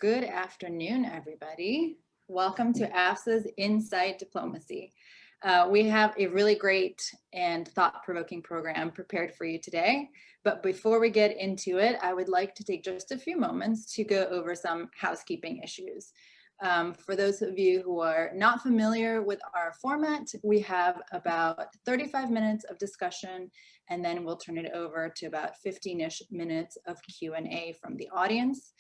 Good afternoon, everybody. Welcome to AFSA's Inside Diplomacy. We have a really great and thought-provoking program prepared for you today. But before we get into it, I would like to take just a few moments to go over some housekeeping issues. For those of you who are not familiar with our format, we have about 35 minutes of discussion, and then we'll turn it over to about 15-ish minutes of Q&A from the audience.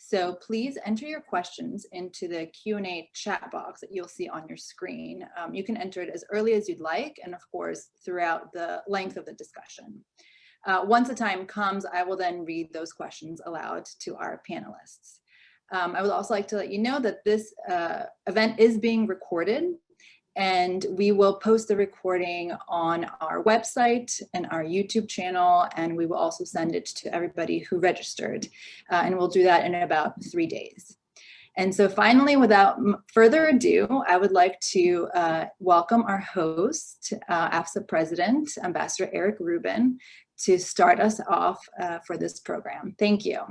So please enter your questions into the Q&A chat box that you'll see on your screen. You can enter it as early as you'd like, and of course, throughout the length of the discussion. Once the time comes, I will then read those questions aloud to our panelists. I would also like to let you know that this event is being recorded, and we will post the recording on our website and our YouTube channel, and we will also send it to everybody who registered. And we'll do that in about 3 days. And so finally, without further ado, I would like to welcome our host, AFSA President, Ambassador Eric Rubin, to start us off for this program. Thank you.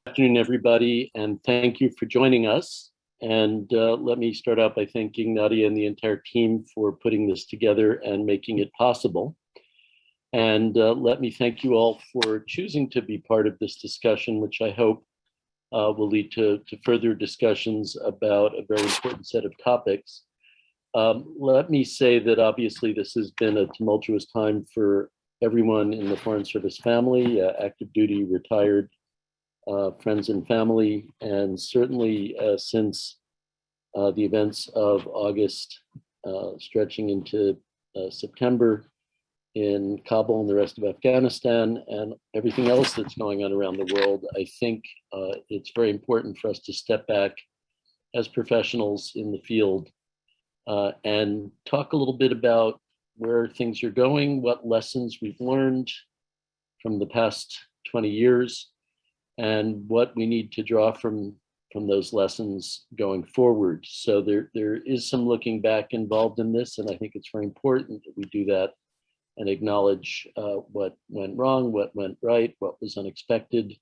Good afternoon, everybody, and thank you for joining us. And let me start out by thanking Nadia and the entire team for putting this together and making it possible. And let me thank you all for choosing to be part of this discussion, which I hope will lead to further discussions about a very important set of topics. Let me say that obviously this has been a tumultuous time for everyone in the Foreign Service family, active duty, retired, friends and family, and certainly since the events of August stretching into September in Kabul and the rest of Afghanistan and everything else that's going on around the world, I think it's very important for us to step back as professionals in the field and talk a little bit about where things are going, what lessons we've learned from the past 20 years, and what we need to draw from those lessons going forward. So there is some looking back involved in this, and I think it's very important that we do that and acknowledge what went wrong, what went right, what was unexpected.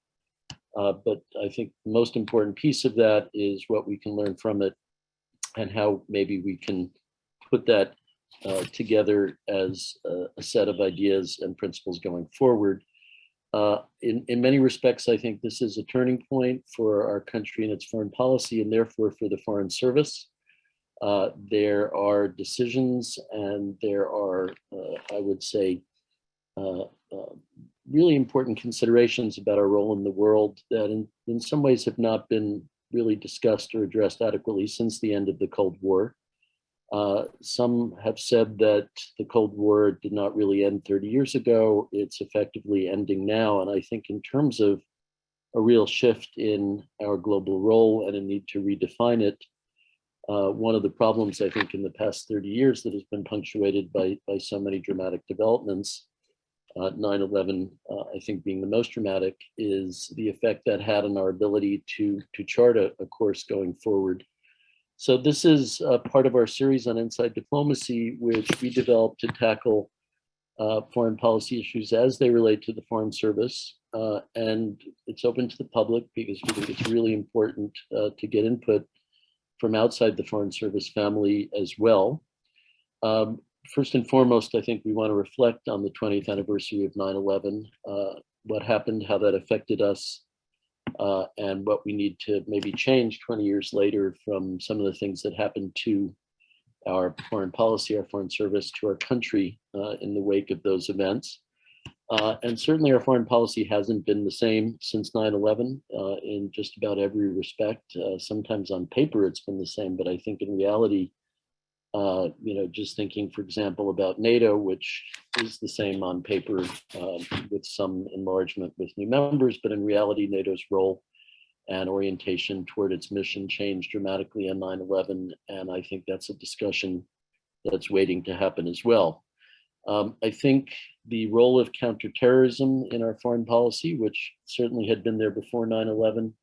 But I think the most important piece of that is what we can learn from it and how maybe we can put that together as a set of ideas and principles going forward. In many respects, I think this is a turning point for our country and its foreign policy, and therefore for the Foreign Service. There are decisions and there are, I would say, really important considerations about our role in the world that in some ways have not been really discussed or addressed adequately since the end of the Cold War. Some have said that the Cold War did not really end 30 years ago. It's effectively ending now. And I think in terms of a real shift in our global role and a need to redefine it, one of the problems I think in the past 30 years that has been punctuated by so many dramatic developments, 9/11 I think being the most dramatic, is the effect that had on our ability to chart a course going forward. So this is part of our series on Inside Diplomacy, which we developed to tackle foreign policy issues as they relate to the Foreign Service. And it's open to the public because we think it's really important to get input from outside the Foreign Service family as well. First and foremost, I think we want to reflect on the 20th anniversary of 9/11, what happened, how that affected us, and what we need to maybe change 20 years later from some of the things that happened to our foreign policy, our foreign service, to our country in the wake of those events. And certainly our foreign policy hasn't been the same since 9/11 in just about every respect. Sometimes on paper it's been the same, but I think in reality, just thinking, for example, about NATO, which is the same on paper with some enlargement with new members, but in reality, NATO's role and orientation toward its mission changed dramatically on 9/11. And I think that's a discussion that's waiting to happen as well. I think the role of counterterrorism in our foreign policy, which certainly had been there before 9/11,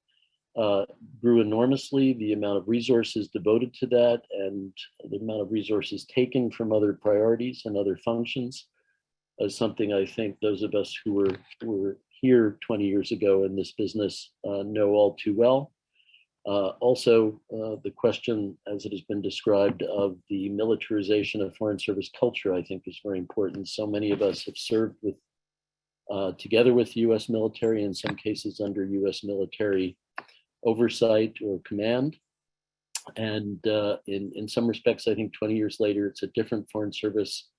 grew enormously. The amount of resources devoted to that and the amount of resources taken from other priorities and other functions is something I think those of us who were here 20 years ago in this business know all too well. Also, the question, as it has been described, of the militarization of foreign service culture, I think is very important. So many of us have served with, together with the US military, in some cases under US military oversight or command. And in some respects, I think 20 years later, it's a different foreign service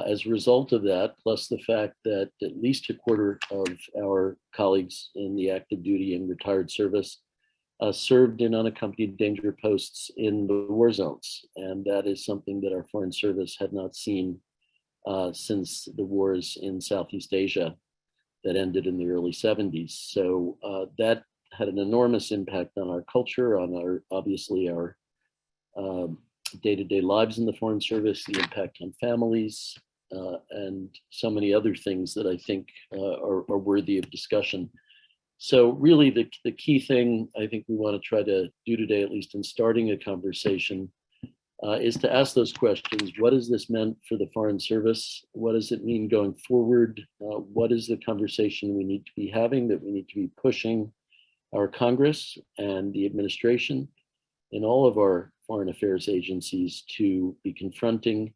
as a result of that, plus the fact that at least a quarter of our colleagues in the active duty and retired service served in unaccompanied danger posts in the war zones. And that is something that our foreign service had not seen since the wars in Southeast Asia that ended in the early 70s. So that had an enormous impact on our culture, on our, obviously our day-to-day lives in the foreign service, the impact on families, and so many other things that I think are worthy of discussion. So really the key thing I think we want to try to do today, at least in starting a conversation, is to ask those questions. What has this meant for the foreign service? What does it mean going forward? What is the conversation we need to be having, that we need to be pushing our Congress and the administration and all of our foreign affairs agencies to be confronting?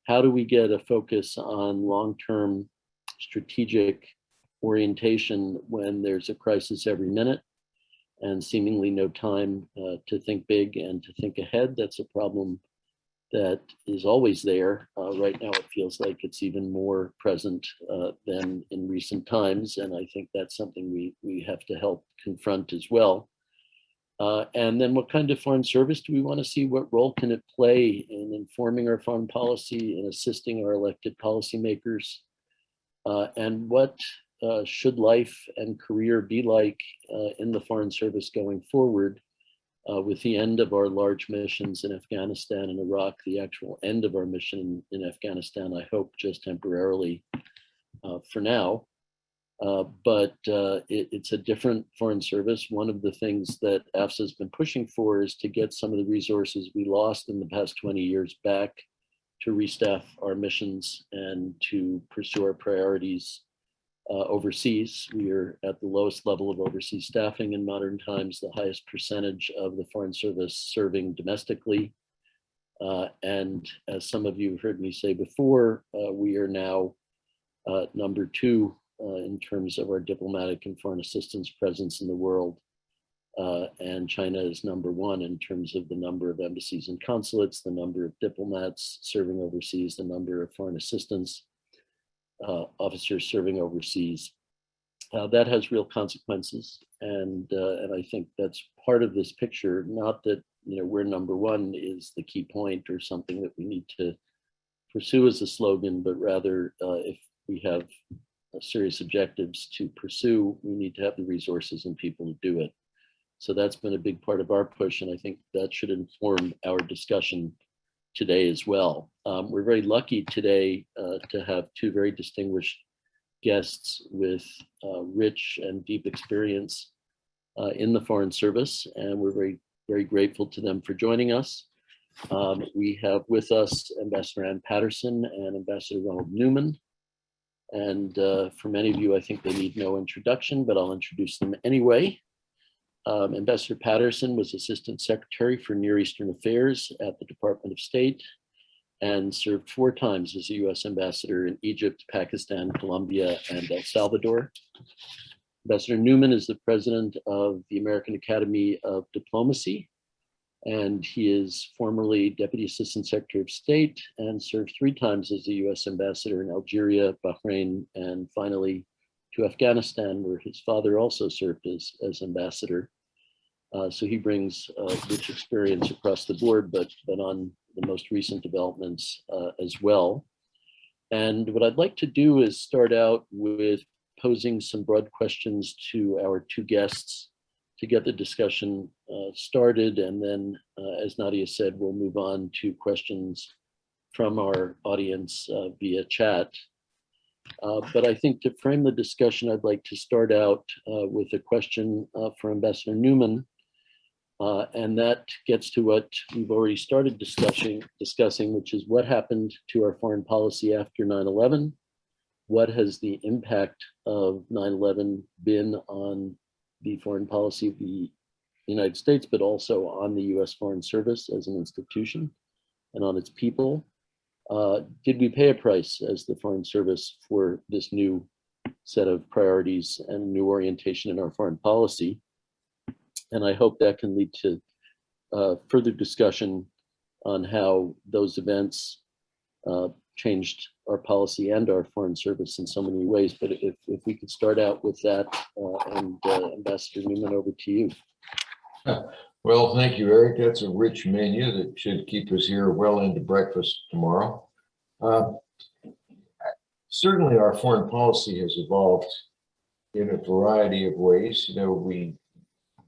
How do we get a focus on long-term strategic orientation when there's a crisis every minute and seemingly no time to think big and to think ahead? That's a problem that is always there. Right now, it feels like it's even more present than in recent times. And I think that's something we have to help confront as well. And then what kind of foreign service do we want to see? What role can it play in informing our foreign policy and assisting our elected policymakers? And what should life and career be like in the foreign service going forward with the end of our large missions in Afghanistan and Iraq, the actual end of our mission in Afghanistan, I hope just temporarily for now. But it's a different foreign service. One of the things that AFSA has been pushing for is to get some of the resources we lost in the past 20 years back, to restaff our missions and to pursue our priorities overseas. We are at the lowest level of overseas staffing in modern times, the highest percentage of the foreign service serving domestically. And as some of you have heard me say before, we are now number 2 in terms of our diplomatic and foreign assistance presence in the world. And China is number 1 in terms of the number of embassies and consulates, the number of diplomats serving overseas, the number of foreign assistance officers serving overseas. That has real consequences, and I think that's part of this picture. Not that we're number 1 is the key point or something that we need to pursue as a slogan, but rather if we have serious objectives to pursue, we need to have the resources and people to do it. So that's been a big part of our push, and I think that should inform our discussion today as well. We're very lucky today to have 2 very distinguished guests with rich and deep experience in the Foreign Service, and we're very, very grateful to them for joining us. We have with us Ambassador Anne Patterson and Ambassador Ronald Newman. And for many of you, I think they need no introduction, but I'll introduce them anyway. Ambassador Patterson was Assistant Secretary for Near Eastern Affairs at the Department of State and served 4 times as a US Ambassador in Egypt, Pakistan, Colombia, and El Salvador. Ambassador Newman is the President of the American Academy of Diplomacy, and he is formerly Deputy Assistant Secretary of State and served 3 times as a US Ambassador in Algeria, Bahrain, and finally to Afghanistan, where his father also served as ambassador. So he brings rich experience across the board, but on the most recent developments as well. And what I'd like to do is start out with posing some broad questions to our 2 guests to get the discussion started. And then, as Nadia said, we'll move on to questions from our audience via chat. But I think to frame the discussion, I'd like to start out with a question for Ambassador Newman. And that gets to what we've already started discussing, which is what happened to our foreign policy after 9/11, what has the impact of 9/11 been on the foreign policy of the United States, but also on the US Foreign Service as an institution and on its people? Did we pay a price as the Foreign Service for this new set of priorities and new orientation in our foreign policy? And I hope that can lead to further discussion on how those events changed our policy and our foreign service in so many ways. But if we could start out with that, and Ambassador Newman, over to you. Well, thank you, Eric. That's a rich menu that should keep us here well into breakfast tomorrow. Certainly, our foreign policy has evolved in a variety of ways. You know,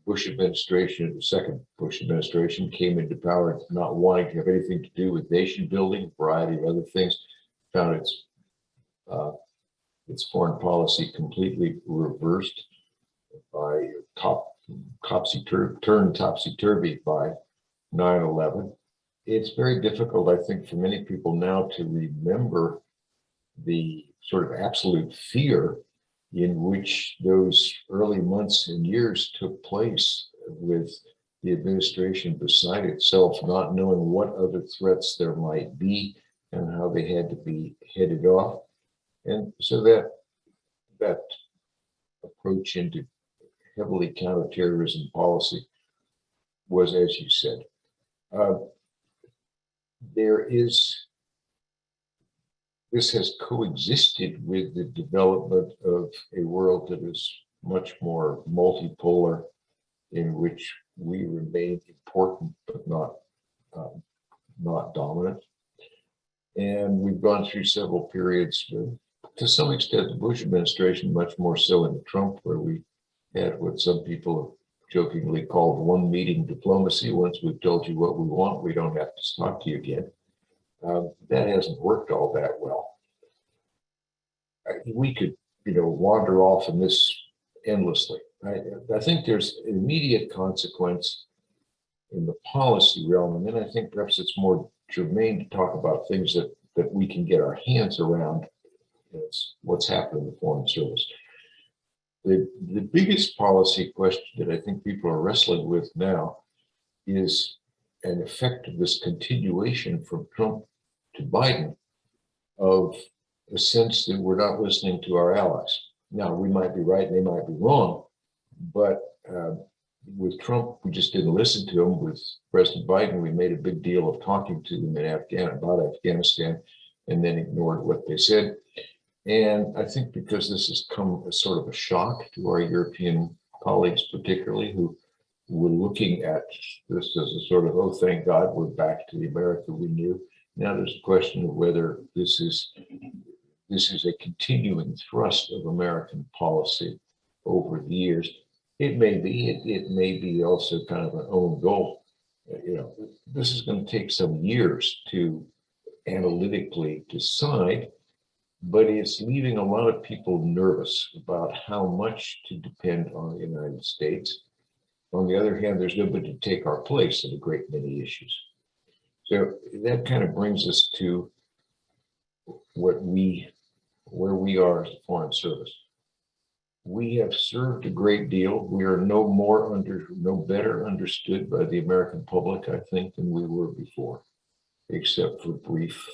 Bush administration, the second Bush administration, came into power not wanting to have anything to do with nation building, a variety of other things, found its foreign policy completely reversed by turned topsy-turvy by 9/11. It's very difficult, I think, for many people now to remember the sort of absolute fear in which those early months and years took place, with the administration beside itself, not knowing what other threats there might be and how they had to be headed off. And so that approach into heavily counterterrorism policy was, as you said, this has coexisted with the development of a world that is much more multipolar, in which we remain important but not dominant. And we've gone through several periods, to some extent, the Bush administration, much more so in the Trump, where we had what some people have jokingly called one meeting diplomacy. Once we've told you what we want, we don't have to talk to you again. That hasn't worked all that well. We could, wander off in this endlessly. I think there's an immediate consequence in the policy realm, and then I think perhaps it's more germane to talk about things that we can get our hands around. It's what's happened in the Foreign Service. The biggest policy question that I think people are wrestling with now is an effect of this continuation from Trump to Biden of a sense that we're not listening to our allies. Now, we might be right and they might be wrong, but with Trump, we just didn't listen to him. With President Biden, we made a big deal of talking to them about Afghanistan, and then ignored what they said. And I think because this has come as sort of a shock to our European colleagues, particularly, who were looking at this as a sort of, oh, thank God, we're back to the America we knew. Now there's a question of whether this is a continuing thrust of American policy over the years. It may be. It may be also kind of an own goal. This is going to take some years to analytically decide, but it's leaving a lot of people nervous about how much to depend on the United States. On the other hand, there's nobody to take our place in a great many issues. So that kind of brings us to where we are as a foreign service. We have served a great deal. We are no better understood by the American public, I think, than we were before, except for brief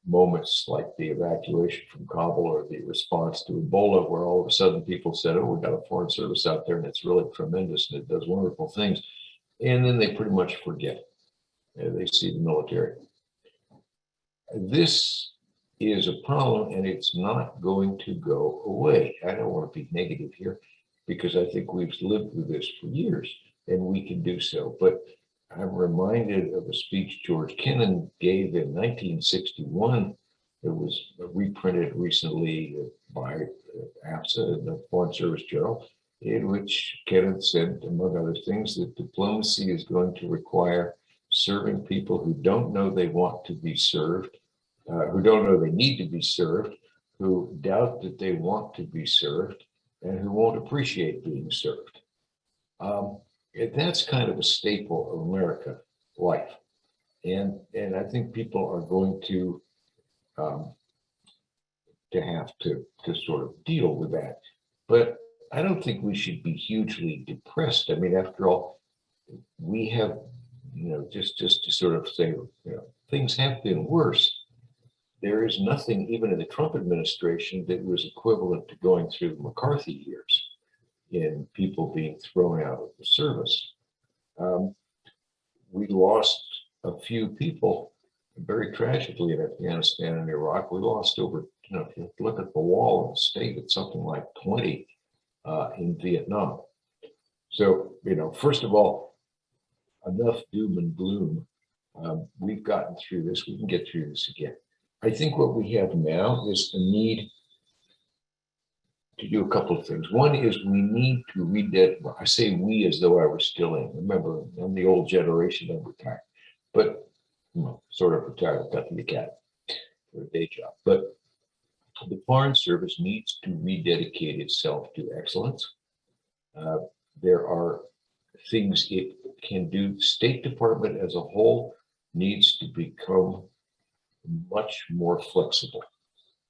moments like the evacuation from Kabul or the response to Ebola, where all of a sudden people said, oh, we've got a foreign service out there and it's really tremendous and it does wonderful things. And then they pretty much forget. They see the military. This is a problem, and it's not going to go away. I don't want to be negative here, because I think we've lived with this for years, and we can do so. But I'm reminded of a speech George Kennan gave in 1961. It was reprinted recently by AFSA, the Foreign Service Journal, in which Kennan said, among other things, that diplomacy is going to require serving people who don't know they want to be served, who don't know they need to be served, who doubt that they want to be served, and who won't appreciate being served. That's kind of a staple of America life. And I think people are going to to have to sort of deal with that. But I don't think we should be hugely depressed. I mean, after all, we have, just to sort of say, things have been worse. There is nothing, even in the Trump administration, that was equivalent to going through the McCarthy years in people being thrown out of the service. We lost a few people very tragically in Afghanistan and Iraq. We lost over, if you look at the wall of the state, it's something like 20 in Vietnam. So, first of all, enough doom and gloom. We've gotten through this. We can get through this again. I think what we have now is the need to do a couple of things. One is we need to read that. I say we as though I were still in. Remember, I'm the old generation, I'm retired, but sort of retired, got to the academy for a day job. But the Foreign Service needs to rededicate itself to excellence. There are things it can do. State Department as a whole needs to become much more flexible.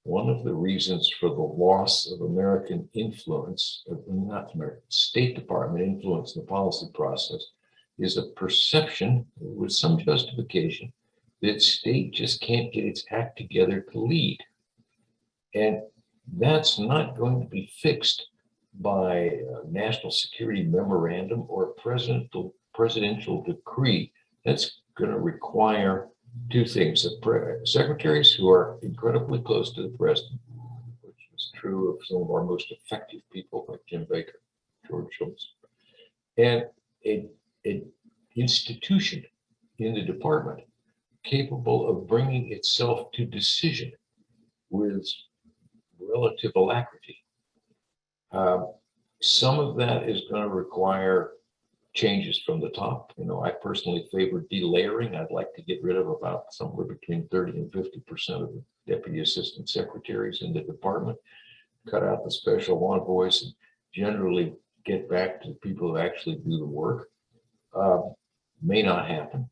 One of the reasons for the loss of American influence, not American, State Department influence in the policy process, is a perception with some justification that state just can't get its act together to lead. And that's not going to be fixed by a national security memorandum or a presidential decree. That's going to require two things: the secretaries who are incredibly close to the president, which is true of some of our most effective people like Jim Baker, George Shultz, and an institution in the department capable of bringing itself to decision with relative alacrity. Some of that is going to require changes from the top. I personally favor delayering. I'd like to get rid of about somewhere between 30 and 50% of the deputy assistant secretaries in the department, cut out the special envoys, and generally get back to the people who actually do the work. May not happen,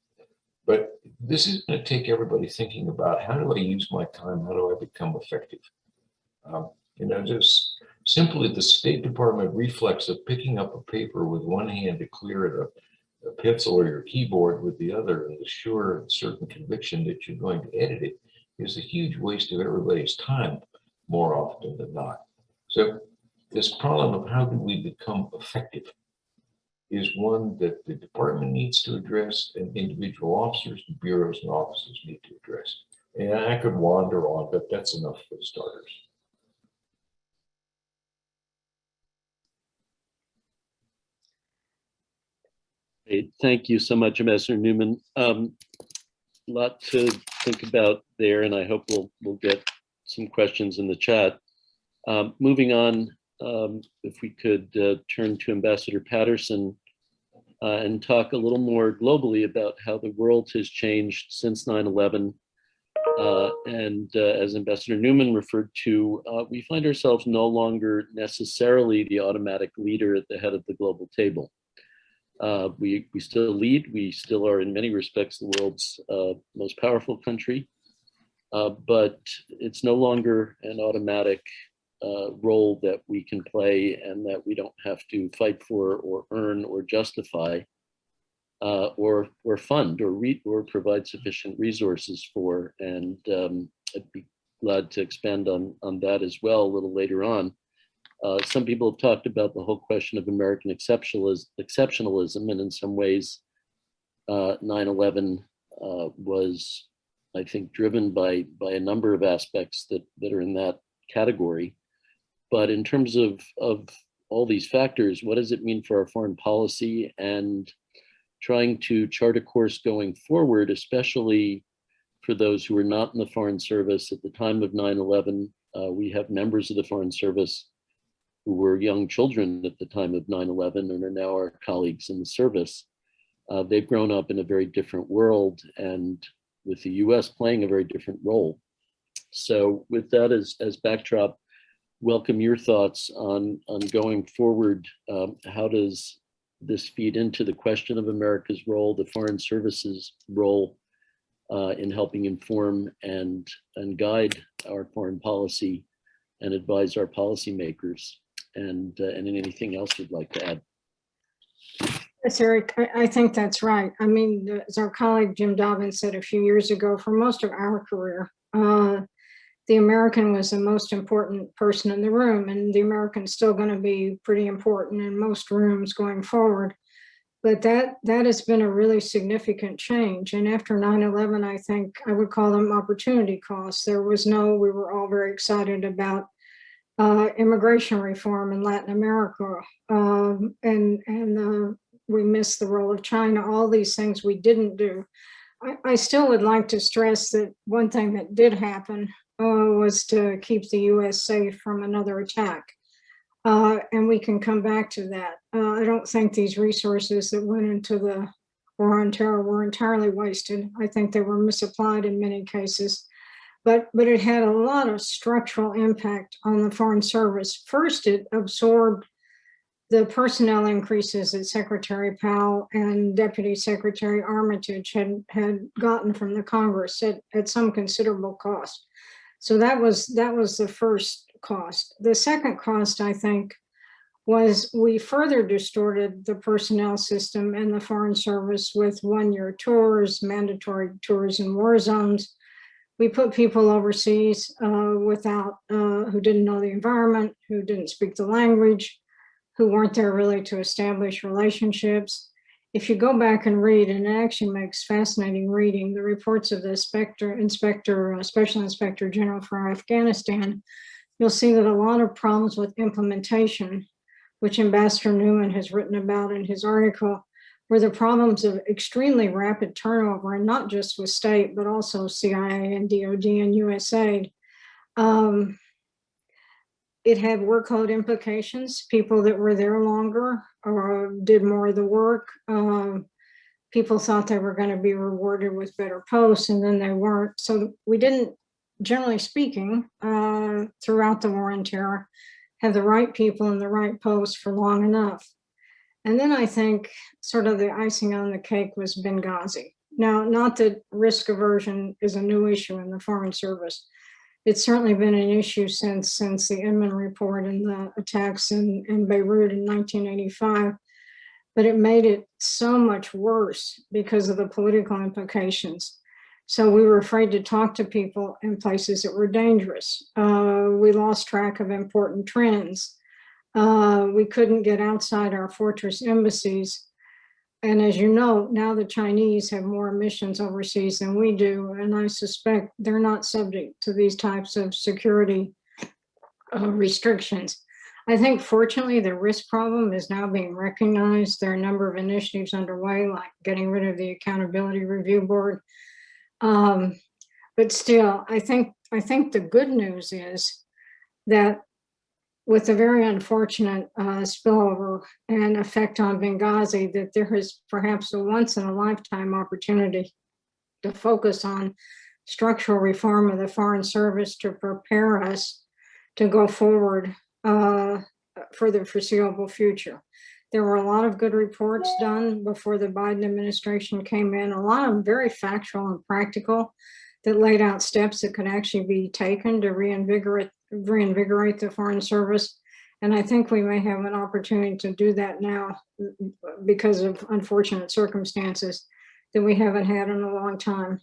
but this is going to take everybody thinking about, how do I use my time? How do I become effective? Just simply the State Department reflex of picking up a paper with one hand to clear it a pencil or your keyboard with the other, and the sure and certain conviction that you're going to edit it, is a huge waste of everybody's time more often than not. So this problem of how do we become effective is one that the department needs to address, and individual officers, and bureaus and offices need to address. And I could wander on, but that's enough for starters. Great. Thank you so much, Ambassador Newman. Lot to think about there, and I hope we'll get some questions in the chat. Moving on, if we could turn to Ambassador Patterson and talk a little more globally about how the world has changed since 9/11. And as Ambassador Newman referred to, we find ourselves no longer necessarily the automatic leader at the head of the global table. We still lead. We still are, in many respects, the world's most powerful country, but it's no longer an automatic role that we can play, and that we don't have to fight for or earn or justify or fund or provide sufficient resources for. And I'd be glad to expand on that as well a little later on. Some people have talked about the whole question of American exceptionalism, and in some ways, 9/11 was, I think, driven by a number of aspects that are in that category. But in terms of all these factors, what does it mean for our foreign policy, and trying to chart a course going forward, especially for those who were not in the Foreign Service at the time of 9/11? We have members of the Foreign Service who were young children at the time of 9/11 and are now our colleagues in the service. They've grown up in a very different world, and with the US playing a very different role. So with that as backdrop, welcome your thoughts on going forward. How does this feed into the question of America's role, the Foreign Service's role in helping inform and guide our foreign policy and advise our policymakers. And anything else you'd like to add? Yes, Eric, I think that's right. I mean, as our colleague Jim Dobbins said a few years ago, for most of our career, the American was the most important person in the room, and the American's still going to be pretty important in most rooms going forward. But that has been a really significant change. And after 9/11, I think I would call them opportunity costs. We were all very excited about immigration reform in Latin America, and we missed the role of China, all these things we didn't do. I still would like to stress that one thing that did happen was to keep the US safe from another attack. And we can come back to that. I don't think these resources that went into the war on terror were entirely wasted. I think they were misapplied in many cases. But it had a lot of structural impact on the Foreign Service. First, it absorbed the personnel increases that Secretary Powell and Deputy Secretary Armitage had gotten from the Congress at some considerable cost. So that was the first cost. The second cost, I think, was we further distorted the personnel system and the Foreign Service with one-year tours, mandatory tours in war zones. We put people overseas who didn't know the environment, who didn't speak the language, who weren't there really to establish relationships. If you go back and read, and it actually makes fascinating reading, the reports of the Special Inspector General for Afghanistan, you'll see that a lot of problems with implementation, which Ambassador Newman has written about in his article, were the problems of extremely rapid turnover, and not just with state, but also CIA and DOD and USAID. It had workload implications. People that were there longer or did more of the work. People thought they were going to be rewarded with better posts, and then they weren't. So we didn't, generally speaking, throughout the war on terror, have the right people in the right posts for long enough. And then I think sort of the icing on the cake was Benghazi. Now, not that risk aversion is a new issue in the Foreign Service. It's certainly been an issue since the Inman report and the attacks in Beirut in 1985, but it made it so much worse because of the political implications. So we were afraid to talk to people in places that were dangerous. We lost track of important trends. We couldn't get outside our fortress embassies. And as you know, now the Chinese have more missions overseas than we do. And I suspect they're not subject to these types of security restrictions. I think fortunately the risk problem is now being recognized. There are a number of initiatives underway, like getting rid of the Accountability Review Board. But still, I think the good news is that with a very unfortunate spillover and effect on Benghazi, that there is perhaps a once-in-a-lifetime opportunity to focus on structural reform of the Foreign Service to prepare us to go forward for the foreseeable future. There were a lot of good reports done before the Biden administration came in, a lot of very factual and practical that laid out steps that could actually be taken to reinvigorate the Foreign Service. And I think we may have an opportunity to do that now because of unfortunate circumstances that we haven't had in a long time.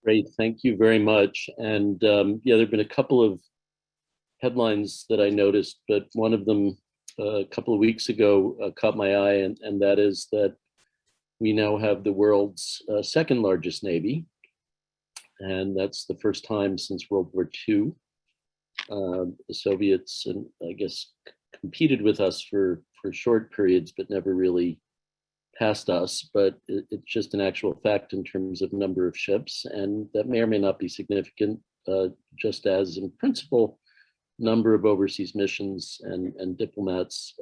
Great, thank you very much. And yeah, there have been a couple of headlines that I noticed, but one of them a couple of weeks ago caught my eye, and that is that we now have the world's second largest Navy. And that's the first time since World War II. The Soviets, and I guess, competed with us for short periods, but never really passed us. But it's just an actual fact in terms of number of ships, and that may or may not be significant, just as in principle, number of overseas missions and diplomats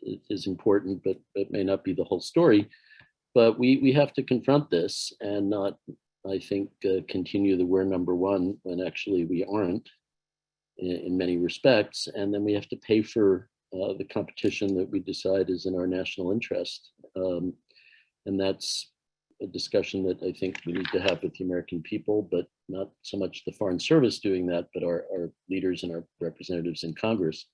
is important, but it may not be the whole story. But we have to confront this and not, I think, continue that we're number one when actually we aren't in many respects. And then we have to pay for the competition that we decide is in our national interest. And that's a discussion that I think we need to have with the American people, but not so much the Foreign Service doing that, but our leaders and our representatives in Congress.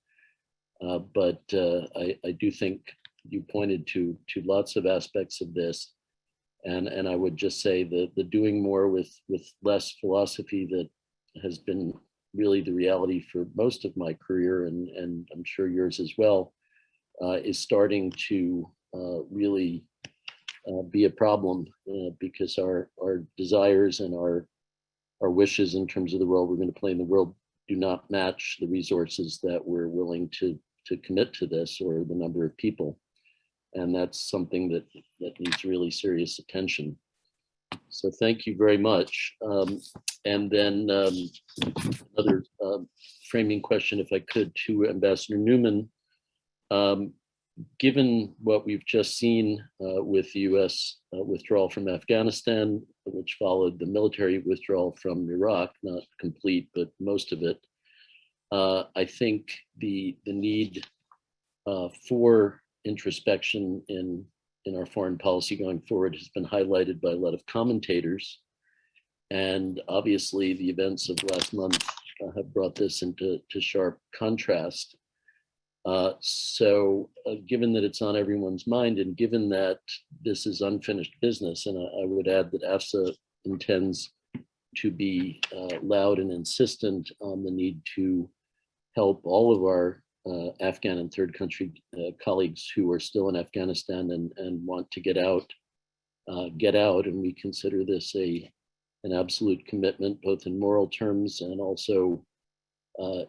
But I do think you pointed to lots of aspects of this. And I would just say the doing more with less philosophy that has been really the reality for most of my career, and I'm sure yours as well, is starting to really be a problem because our desires and our wishes in terms of the role we're going to play in the world do not match the resources that we're willing to commit to this, or the number of people. And that's something that needs really serious attention. So thank you very much. And then another framing question, if I could, to Ambassador Newman. Given what we've just seen with the US withdrawal from Afghanistan, which followed the military withdrawal from Iraq, not complete, but most of it, I think the need for introspection in our foreign policy going forward has been highlighted by a lot of commentators. And obviously the events of last month have brought this into sharp contrast. So given that it's on everyone's mind, and given that this is unfinished business, and I would add that AFSA intends to be loud and insistent on the need to help all of our Afghan and third country colleagues who are still in Afghanistan and want to get out, and we consider this an absolute commitment, both in moral terms and also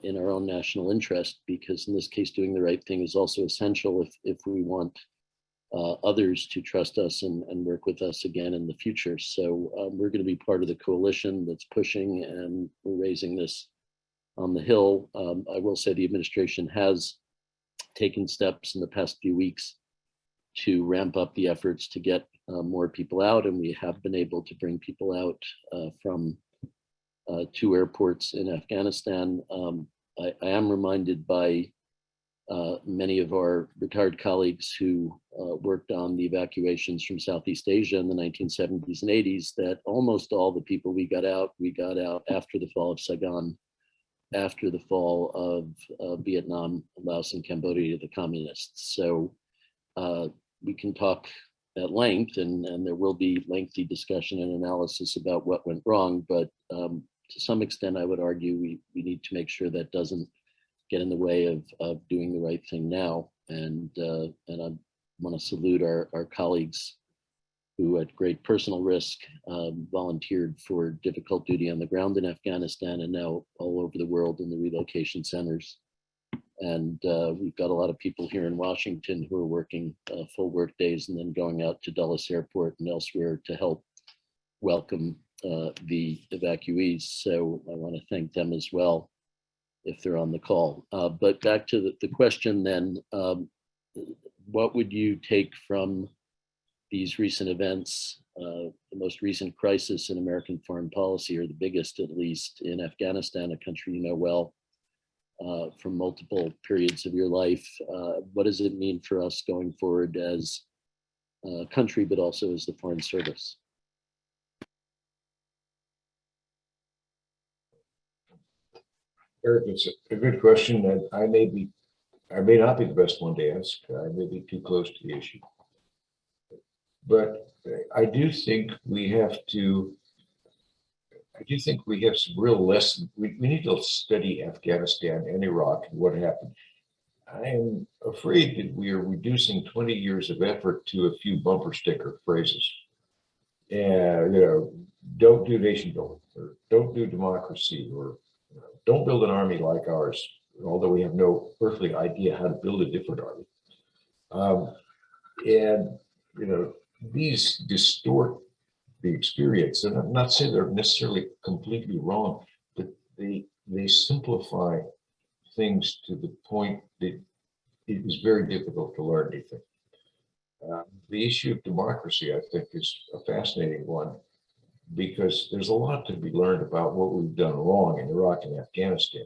in our own national interest, because in this case, doing the right thing is also essential if we want others to trust us and work with us again in the future. So we're going to be part of the coalition that's pushing, and we're raising this on the Hill. I will say the administration has taken steps in the past few weeks to ramp up the efforts to get more people out, and we have been able to bring people out from 2 airports in Afghanistan. I am reminded by many of our retired colleagues who worked on the evacuations from Southeast Asia in the 1970s and 80s that almost all the people we got out after the fall of Saigon, after the fall of Vietnam, Laos, and Cambodia to the communists. So we can talk at length, and there will be lengthy discussion and analysis about what went wrong, but to some extent, I would argue we need to make sure that doesn't get in the way of doing the right thing now. And I want to salute our colleagues who at great personal risk volunteered for difficult duty on the ground in Afghanistan and now all over the world in the relocation centers. And we've got a lot of people here in Washington who are working full work days and then going out to Dulles Airport and elsewhere to help welcome the evacuees. So I want to thank them as well if they're on the call. But back to the question then, what would you take from these recent events, the most recent crisis in American foreign policy, or the biggest at least, in Afghanistan, a country you know well from multiple periods of your life? What does it mean for us going forward as a country, but also as the Foreign Service? Eric, it's a good question, and I may not be the best one to ask. I may be too close to the issue. But I do think we have some real lessons. We need to study Afghanistan and Iraq and what happened. I am afraid that we are reducing 20 years of effort to a few bumper sticker phrases. And, don't do nation building, or don't do democracy, or don't build an army like ours, although we have no earthly idea how to build a different army. These distort the experience, and I'm not saying they're necessarily completely wrong, but they simplify things to the point that it is very difficult to learn anything. The issue of democracy, I think, is a fascinating one, because there's a lot to be learned about what we've done wrong in Iraq and Afghanistan.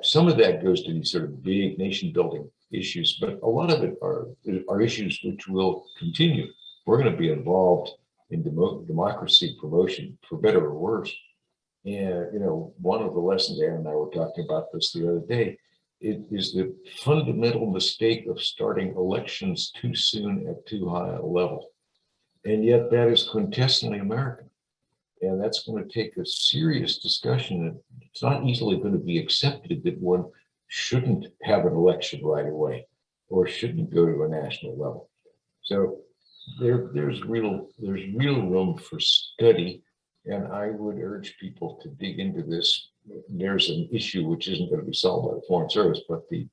Some of that goes to these sort of big nation building issues, but a lot of it are issues which will continue we're going to be involved in democracy promotion, for better or worse. And, you know, one of the lessons, Anne and I were talking about this the other day, it is the fundamental mistake of starting elections too soon at too high a level. And yet that is quintessentially American. And that's going to take a serious discussion. It's not easily going to be accepted that one shouldn't have an election right away or shouldn't go to a national level. So there's real room for study. And I would urge people to dig into this. There's an issue which isn't going to be solved by the Foreign Service, but the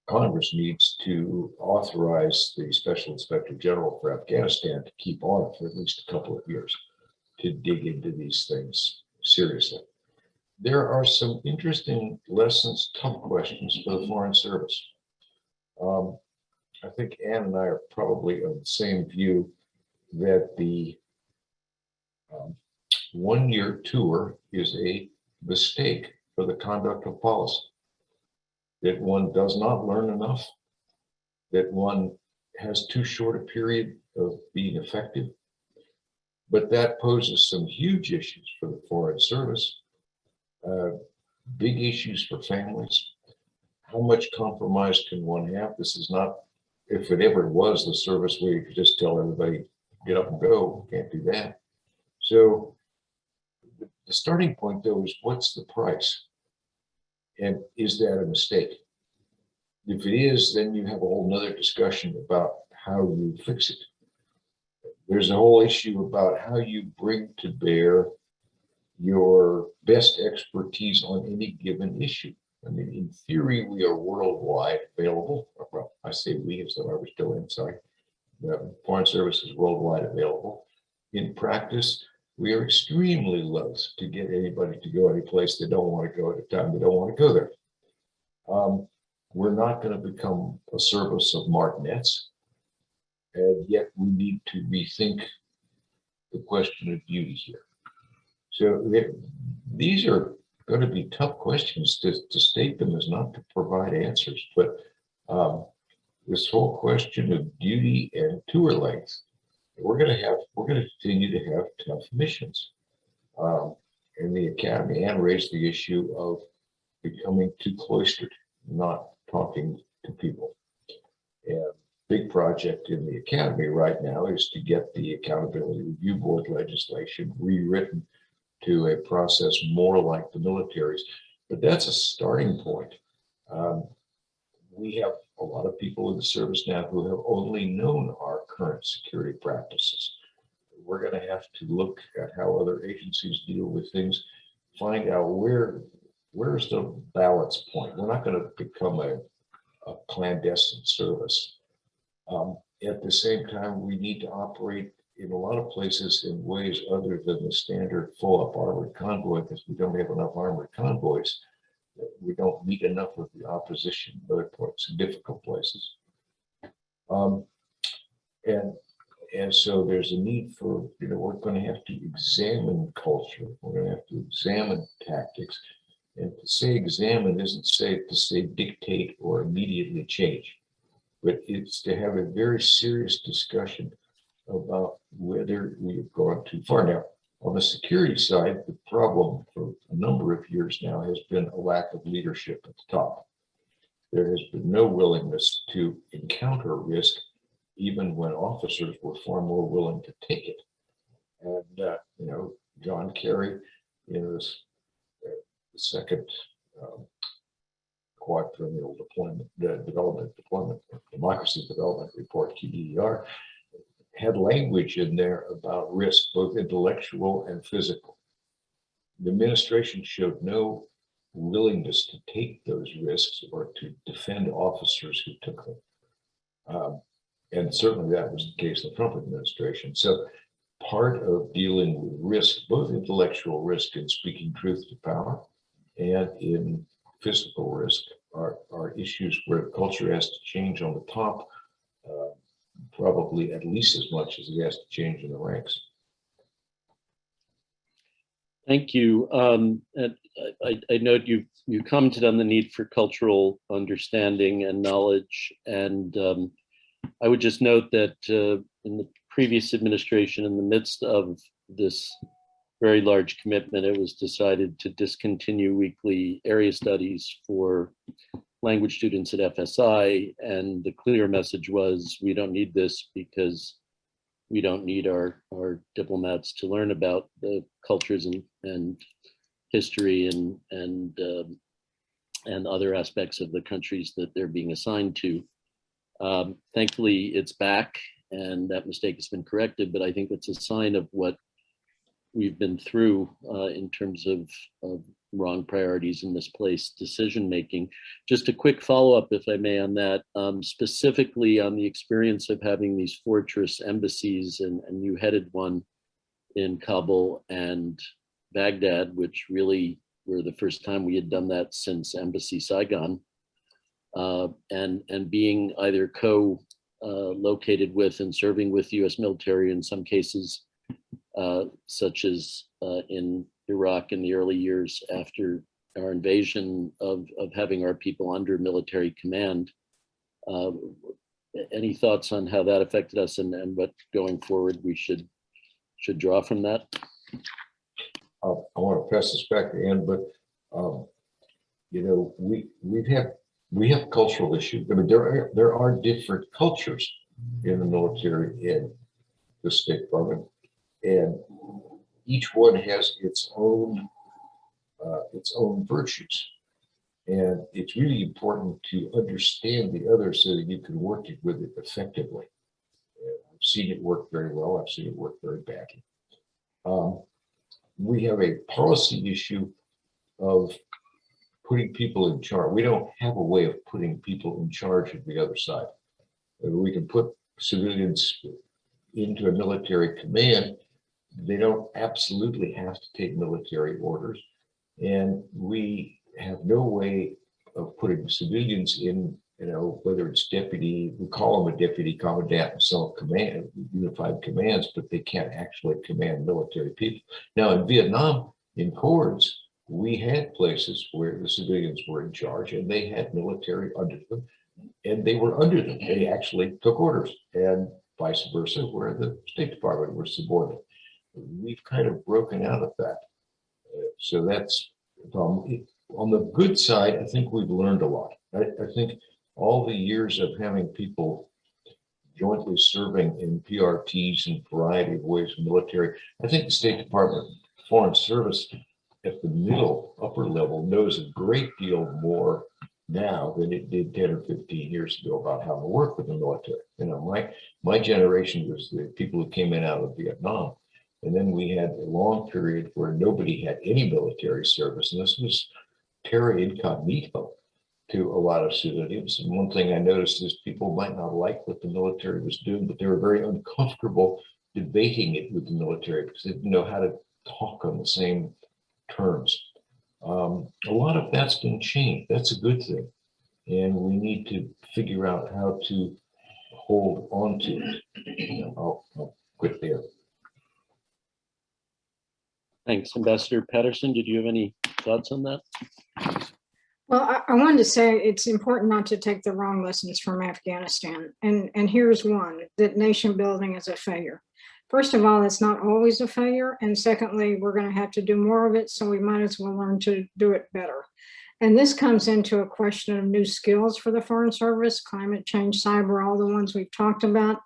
Congress needs to authorize the Special Inspector General for Afghanistan to keep on for at least a couple of years to dig into these things seriously. There are some interesting lessons, tough questions for the Foreign Service. I think Anne and I are probably of the same view that the one-year tour is a mistake for the conduct of policy, that one does not learn enough, that one has too short a period of being effective. But that poses some huge issues for the Foreign Service, big issues for families. How much compromise can one have? This is not, if it ever was the service where you could just tell everybody, get up and go, can't do that. So the starting point, though, is what's the price? And is that a mistake? If it is, then you have a whole nother discussion about how you fix it. There's a whole issue about how you bring to bear your best expertise on any given issue. I mean, in theory, we are worldwide available. Well, I say we as though I was still inside. The Foreign Service is worldwide available. In practice, we are extremely loath to get anybody to go any place they don't want to go at a time they don't want to go there. We're not going to become a service of martinets, and yet we need to rethink the question of duty here. So these are going to be tough questions. To state them is not to provide answers, but this whole question of duty and tour length, we're going to continue to have tough missions. In the academy, Anne raised the issue of becoming too cloistered, not talking to people. And big project in the academy right now is to get the Accountability Review Board legislation rewritten to a process more like the military's. But that's a starting point. We have a lot of people in the service now who have only known our current security practices. We're going to have to look at how other agencies deal with things, find out where's the balance point. We're not going to become a clandestine service. At the same time, we need to operate in a lot of places in ways other than the standard full-up armored convoy, because we don't have enough armored convoys. We don't meet enough of the opposition in other points, in difficult places. And so there's a need for, we're going to have to examine culture. We're going to have to examine tactics. And to say examine isn't to say dictate or immediately change, but it's to have a very serious discussion about whether we have gone too far. Now, on the security side, the problem for a number of years now has been a lack of leadership at the top. There has been no willingness to encounter risk, even when officers were far more willing to take it. And, John Kerry, in this the second quadrennial democracy development report, QDDR, had language in there about risk, both intellectual and physical. The administration showed no willingness to take those risks or to defend officers who took them. And certainly that was the case in the Trump administration. So part of dealing with risk, both intellectual risk in speaking truth to power and in physical risk, are issues where culture has to change on the top, probably at least as much as it has to change in the ranks. Thank you. And I note you commented on the need for cultural understanding and knowledge. And I would just note that in the previous administration, in the midst of this very large commitment, it was decided to discontinue weekly area studies for language students at FSI. And the clear message was, we don't need this because we don't need our diplomats to learn about the cultures and history and other aspects of the countries that they're being assigned to. Thankfully, it's back, and that mistake has been corrected, but I think it's a sign of what we've been through in terms of wrong priorities and misplaced decision-making. Just a quick follow-up, if I may, on that, specifically on the experience of having these fortress embassies, and you headed one in Kabul and Baghdad, which really were the first time we had done that since Embassy Saigon, and being either co-located with and serving with US military in some cases, such as in Iraq in the early years after our invasion, of having our people under military command. Any thoughts on how that affected us and what going forward we should draw from that? I want to pass this back to Anne, but you know, we have cultural issues. I mean, there are different cultures in the military and the State Department, and each one has its own virtues. And it's really important to understand the other so that you can work with it effectively. I've seen it work very well. I've seen it work very badly. We have a policy issue of putting people in charge. We don't have a way of putting people in charge of the other side. We can put civilians into a military command. They don't absolutely have to take military orders. And we have no way of putting civilians in, you know, whether it's deputy, we call them a deputy commandant and some command, unified commands, but they can't actually command military people. Now in Vietnam, in corps, we had places where the civilians were in charge and they had military under them, and they were under them. They actually took orders, and vice versa, where the State Department was subordinate. We've kind of broken out of that. So that's the problem. On the good side, I think we've learned a lot. I think all the years of having people jointly serving in PRTs in a variety of ways, military, I think the State Department Foreign Service at the upper level knows a great deal more now than it did 10 or 15 years ago about how to work with the military. You know, my generation was the people who came in out of Vietnam. And then we had a long period where nobody had any military service. And this was terra incognito to a lot of civilians. And one thing I noticed is people might not like what the military was doing, but they were very uncomfortable debating it with the military because they didn't know how to talk on the same terms. A lot of that's been changed. That's a good thing. And we need to figure out how to hold on to it. You know, I'll quit there. Thanks. Ambassador Patterson, did you have any thoughts on that? Well, I wanted to say it's important not to take the wrong lessons from Afghanistan. And here's one, that nation building is a failure. First of all, it's not always a failure. And secondly, we're going to have to do more of it. So we might as well learn to do it better. And this comes into a question of new skills for the Foreign Service, climate change, cyber, all the ones we've talked about.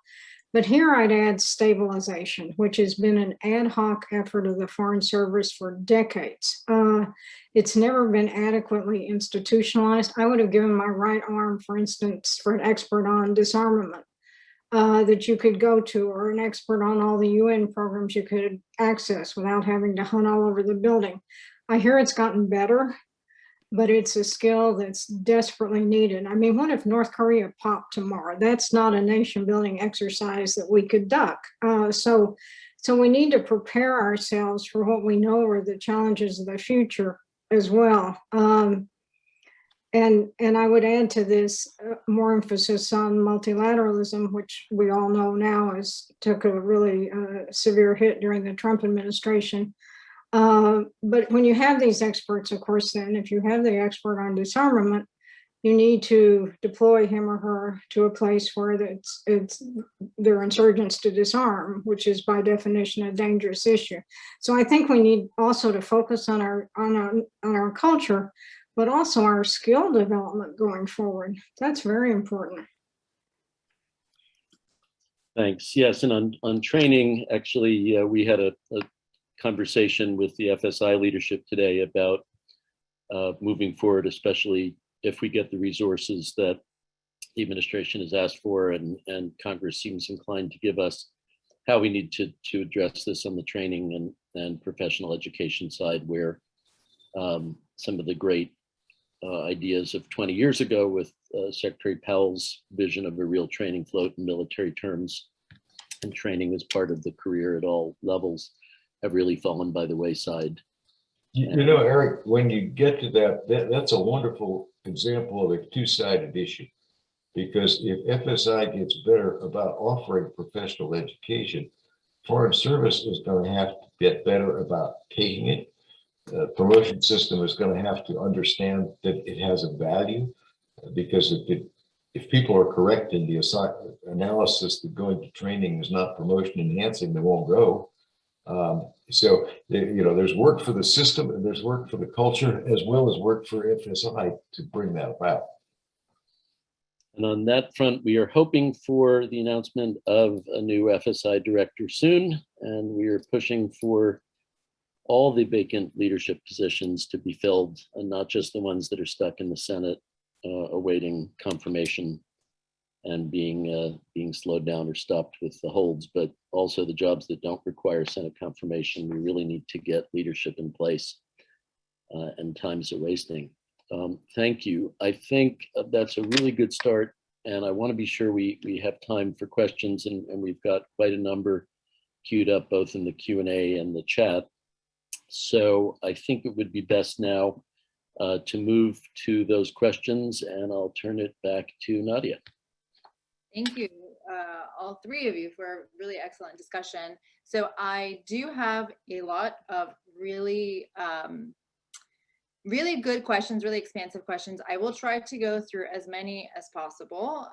But here I'd add stabilization, which has been an ad hoc effort of the Foreign Service for decades. It's never been adequately institutionalized. I would have given my right arm, for instance, for an expert on disarmament that you could go to, or an expert on all the UN programs you could access without having to hunt all over the building. I hear it's gotten better, but it's a skill that's desperately needed. I mean, what if North Korea popped tomorrow? That's not a nation building exercise that we could duck. So we need to prepare ourselves for what we know are the challenges of the future as well. And I would add to this more emphasis on multilateralism, which we all know now took a really severe hit during the Trump administration. But when you have these experts, of course, then if you have the expert on disarmament, you need to deploy him or her to a place where they're insurgents to disarm, which is by definition a dangerous issue. So I think we need also to focus on our culture, but also our skill development going forward. That's very important. Thanks. Yes, and on training, actually, we had a conversation with the FSI leadership today about moving forward, especially if we get the resources that the administration has asked for and Congress seems inclined to give us, how we need to address this on the training and professional education side, where some of the great ideas of 20 years ago with Secretary Powell's vision of a real training float in military terms and training as part of the career at all levels have really fallen by the wayside. You know, Eric, when you get to that's a wonderful example of a two-sided issue, because if FSI gets better about offering professional education, Foreign Service is going to have to get better about taking it. The promotion system is going to have to understand that it has a value, because if people are correct in the analysis that going to training is not promotion enhancing, they won't go. So, there's work for the system and there's work for the culture, as well as work for FSI to bring that about. And on that front, we are hoping for the announcement of a new FSI director soon, and we are pushing for all the vacant leadership positions to be filled, and not just the ones that are stuck in the Senate awaiting confirmation and being slowed down or stopped with the holds, but also the jobs that don't require Senate confirmation. We really need to get leadership in place, and time's a wasting. Thank you. I think that's a really good start, and I want to be sure we have time for questions, and we've got quite a number queued up both in the Q&A and the chat. So I think it would be best now to move to those questions, and I'll turn it back to Nadia. Thank you, all three of you, for a really excellent discussion. So I do have a lot of really good questions, really expansive questions. I will try to go through as many as possible,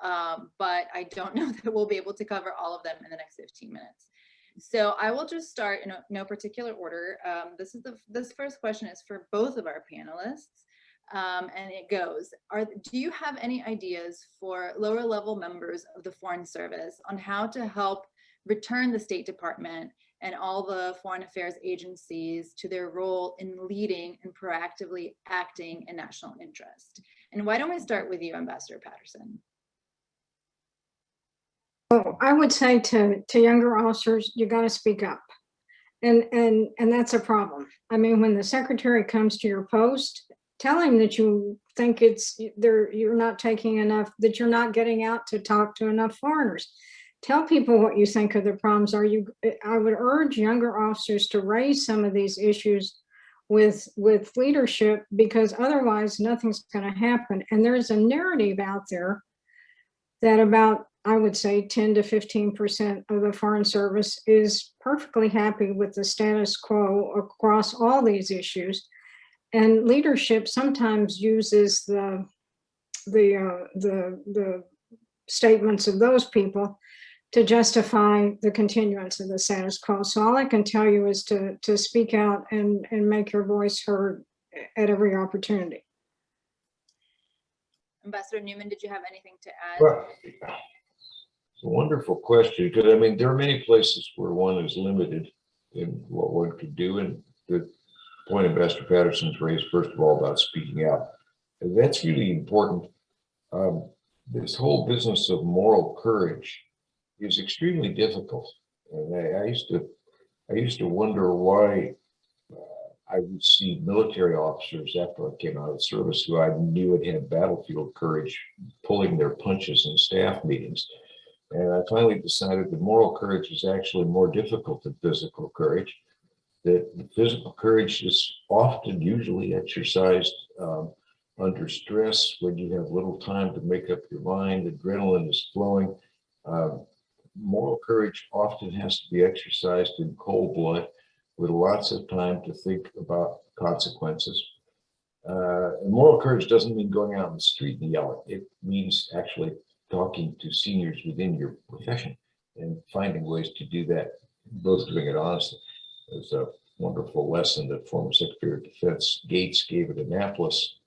but I don't know that we'll be able to cover all of them in the next 15 minutes. So I will just start in no particular order. This first question is for both of our panelists. And it goes, do you have any ideas for lower level members of the Foreign Service on how to help return the State Department and all the foreign affairs agencies to their role in leading and proactively acting in national interest? And why don't we start with you, Ambassador Patterson? Well, I would say to younger officers, you got to speak up. And that's a problem. I mean, when the secretary comes to your post, tell him that you think you're not taking enough, that you're not getting out to talk to enough foreigners. Tell people what you think of the problems. I would urge younger officers to raise some of these issues with leadership, because otherwise nothing's going to happen. And there's a narrative out there that about, I would say, 10 to 15% of the Foreign Service is perfectly happy with the status quo across all these issues. And leadership sometimes uses the statements of those people to justify the continuance of the status quo. So all I can tell you is to speak out and make your voice heard at every opportunity. Ambassador Newman, did you have anything to add? Well, it's a wonderful question, because I mean, there are many places where one is limited in what one could do. And the point Ambassador Patterson's raised, first of all, about speaking out, and that's really important. This whole business of moral courage is extremely difficult, and I used to wonder why I would see military officers after I came out of the service who I knew had battlefield courage pulling their punches in staff meetings. And I finally decided that moral courage is actually more difficult than physical courage. That physical courage is often usually exercised under stress, when you have little time to make up your mind, adrenaline is flowing. Moral courage often has to be exercised in cold blood, with lots of time to think about consequences. And moral courage doesn't mean going out in the street and yelling. It means actually talking to seniors within your profession and finding ways to do that, both doing it honestly. There's a wonderful lesson that former Secretary of Defense Gates gave at Annapolis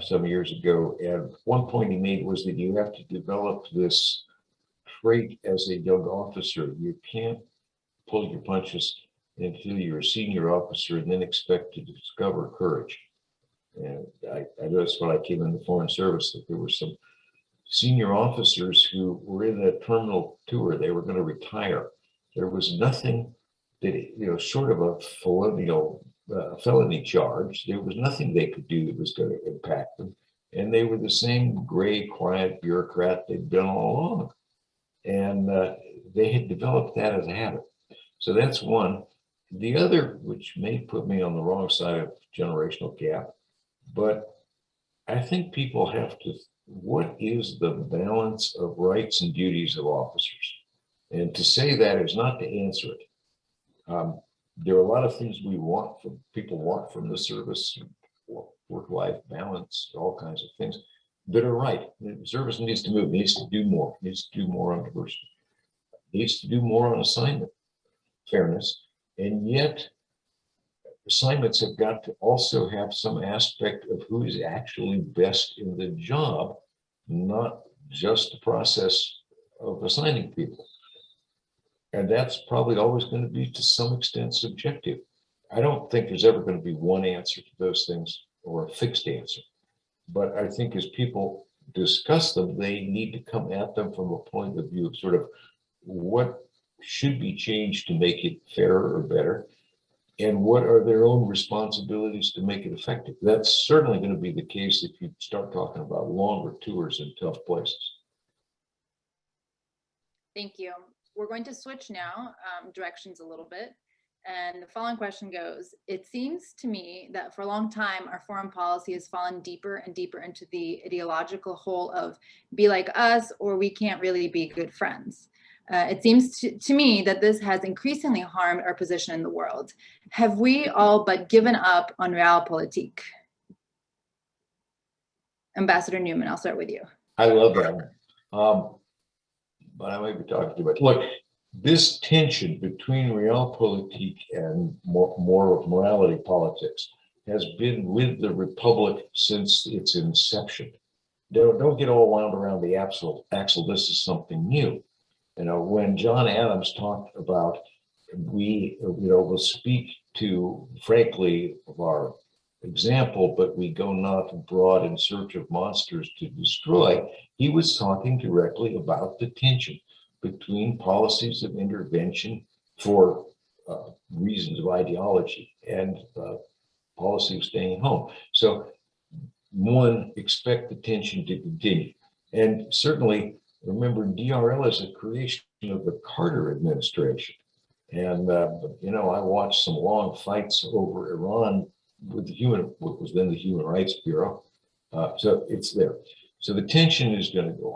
some years ago. And one point he made was that you have to develop this trait as a young officer. You can't pull your punches until you're a senior officer and then expect to discover courage. And I noticed when I came in the Foreign Service that there were some senior officers who were in a terminal tour. They were going to retire. There was nothing that, short of a felony charge, there was nothing they could do that was going to impact them. And they were the same gray, quiet bureaucrat they'd been all along. And they had developed that as a habit. So that's one. The other, which may put me on the wrong side of generational gap, but I think people have to, what is the balance of rights and duties of officers? And to say that is not to answer it. There are a lot of things people want from the service, work-life balance, all kinds of things that are right. The service needs to move, needs to do more on diversity, needs to do more on assignment fairness, and yet assignments have got to also have some aspect of who is actually best in the job, not just the process of assigning people. And that's probably always going to be to some extent subjective. I don't think there's ever going to be one answer to those things or a fixed answer. But I think as people discuss them, they need to come at them from a point of view of sort of what should be changed to make it fairer or better, and what are their own responsibilities to make it effective. That's certainly going to be the case if you start talking about longer tours in tough places. Thank you. We're going to switch now directions a little bit. And the following question goes, it seems to me that for a long time, our foreign policy has fallen deeper and deeper into the ideological hole of be like us, or we can't really be good friends. It seems to me that this has increasingly harmed our position in the world. Have we all but given up on realpolitik? Ambassador Newman, I'll start with you. I love that one. But I might be talking too much. Look, this tension between realpolitik and more of morality politics has been with the Republic since its inception. Don't get all wound around the axle. This is something new. When John Adams talked about we will speak to, frankly, of our example, but we go not abroad in search of monsters to destroy, he was talking directly about the tension between policies of intervention for reasons of ideology and policy of staying home. So one, expect the tension to continue. And certainly, remember, DRL is a creation of the Carter administration. And, I watched some long fights over Iran with what was then the Human Rights Bureau. So it's there. So the tension is going to go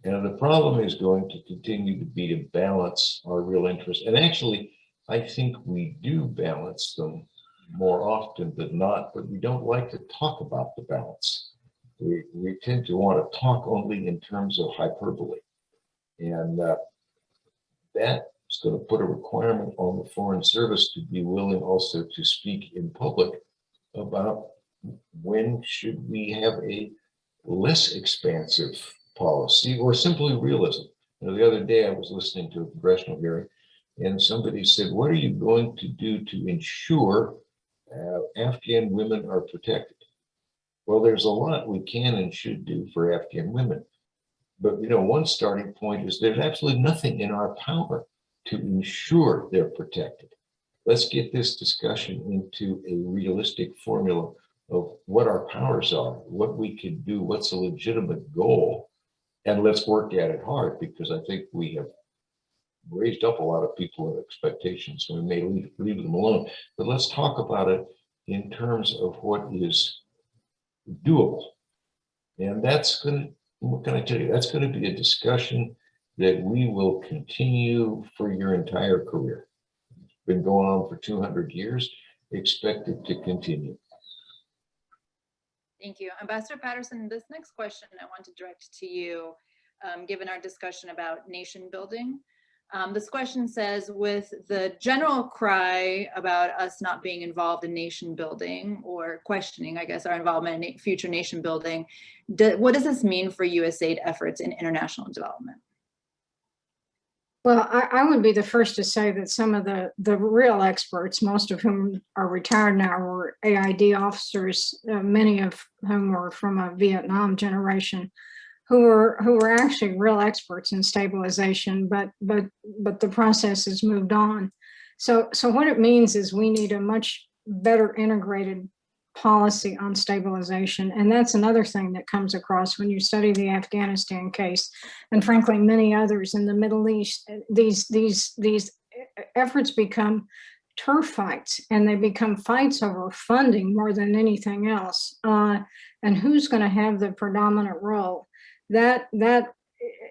on. And the problem is going to continue to be to balance our real interests. And actually, I think we do balance them more often than not, but we don't like to talk about the balance. We tend to want to talk only in terms of hyperbole. And that's going to put a requirement on the Foreign Service to be willing also to speak in public about when should we have a less expansive policy or simply realism. The other day I was listening to a congressional hearing and somebody said, what are you going to do to ensure Afghan women are protected? Well, there's a lot we can and should do for Afghan women. But, one starting point is there's absolutely nothing in our power to ensure they're protected. Let's get this discussion into a realistic formula of what our powers are, what we can do, what's a legitimate goal, and let's work at it hard, because I think we have raised up a lot of people in expectations, so we may leave them alone. But let's talk about it in terms of what is doable. And that's going to, what can I tell you? That's going to be a discussion that we will continue for your entire career. It's been going on for 200 years. Expect it to continue. Thank you. Ambassador Patterson, this next question I want to direct to you, given our discussion about nation building. This question says, with the general cry about us not being involved in nation building, or questioning, I guess, our involvement in future nation building, what does this mean for USAID efforts in international development? Well, I would be the first to say that some of the real experts, most of whom are retired now, were AID officers, many of whom were from a Vietnam generation, who were actually real experts in stabilization, but the process has moved on. So what it means is we need a much better integrated policy on stabilization. And that's another thing that comes across when you study the Afghanistan case, and frankly, many others in the Middle East. These efforts become turf fights, and they become fights over funding more than anything else. And who's going to have the predominant role? That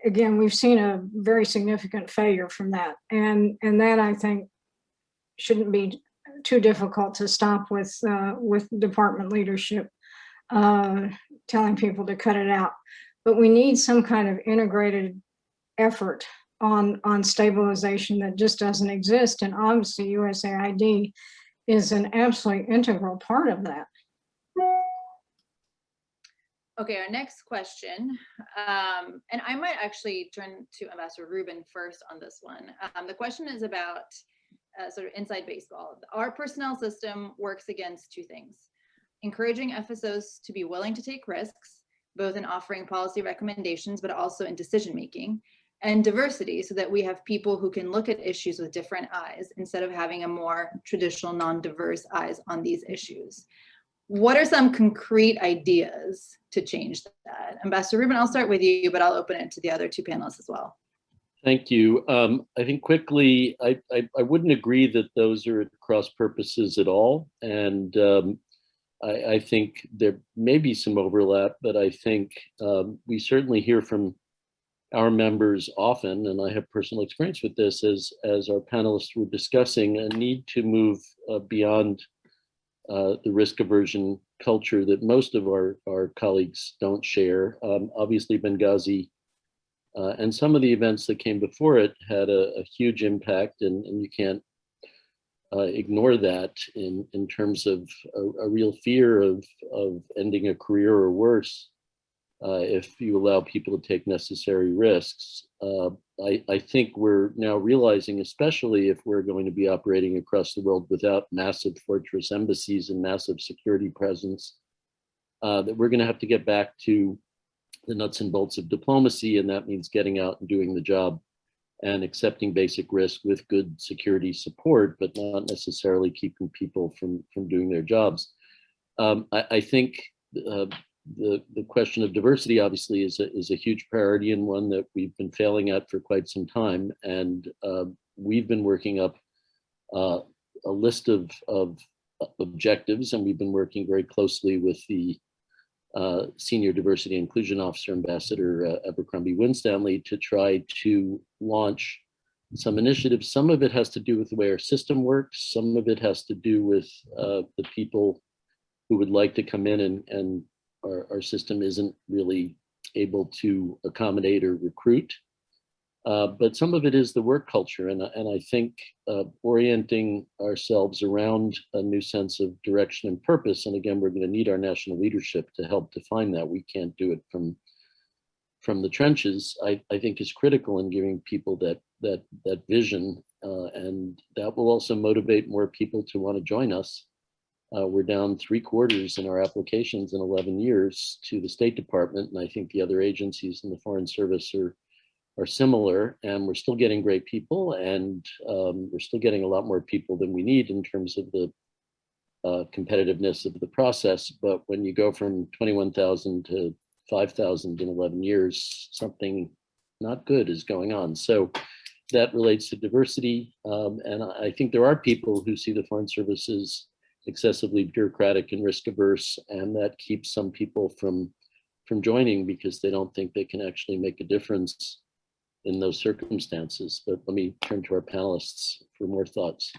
again, we've seen a very significant failure from that. And that, I think, shouldn't be too difficult to stop with department leadership telling people to cut it out. But we need some kind of integrated effort on stabilization that just doesn't exist. And obviously USAID is an absolutely integral part of that. Okay, our next question, and I might actually turn to Ambassador Rubin first on this one. The question is about sort of inside baseball. Our personnel system works against two things: encouraging FSOs to be willing to take risks, both in offering policy recommendations, but also in decision making, and diversity, so that we have people who can look at issues with different eyes instead of having a more traditional non-diverse eyes on these issues. What are some concrete ideas to change that? Ambassador Rubin, I'll start with you, but I'll open it to the other two panelists as well. Thank you. I think quickly, I wouldn't agree that those are at cross purposes at all. And I think there may be some overlap, but I think we certainly hear from our members often, and I have personal experience with this, as our panelists were discussing, a need to move beyond the risk aversion culture that most of our colleagues don't share. Obviously, Benghazi and some of the events that came before it had a huge impact, and you can't ignore that in terms of a real fear of ending a career or worse if you allow people to take necessary risks. I think we're now realizing, especially if we're going to be operating across the world without massive fortress embassies and massive security presence, that we're going to have to get back to the nuts and bolts of diplomacy, and that means getting out and doing the job and accepting basic risk with good security support, but not necessarily keeping people from doing their jobs. I think the question of diversity obviously is a huge priority, and one that we've been failing at for quite some time. And we've been working up a list of objectives, and we've been working very closely with the Senior Diversity and Inclusion Officer, Ambassador Abercrombie Winstanley, to try to launch some initiatives. Some of it has to do with the way our system works. Some of it has to do with the people who would like to come in, and our system isn't really able to accommodate or recruit. But some of it is the work culture. And I think orienting ourselves around a new sense of direction and purpose. And again, we're going to need our national leadership to help define that. We can't do it from the trenches. I think is critical in giving people that vision. And that will also motivate more people to want to join us. We're down 3/4 in our applications in 11 years to the State Department. And I think the other agencies in the Foreign Service are similar, and we're still getting great people, and we're still getting a lot more people than we need in terms of the competitiveness of the process. But when you go from 21,000 to 5,000 in 11 years, something not good is going on. So that relates to diversity. And I think there are people who see the Foreign Service as excessively bureaucratic and risk averse, and that keeps some people from joining because they don't think they can actually make a difference in those circumstances. But let me turn to our panelists for more thoughts.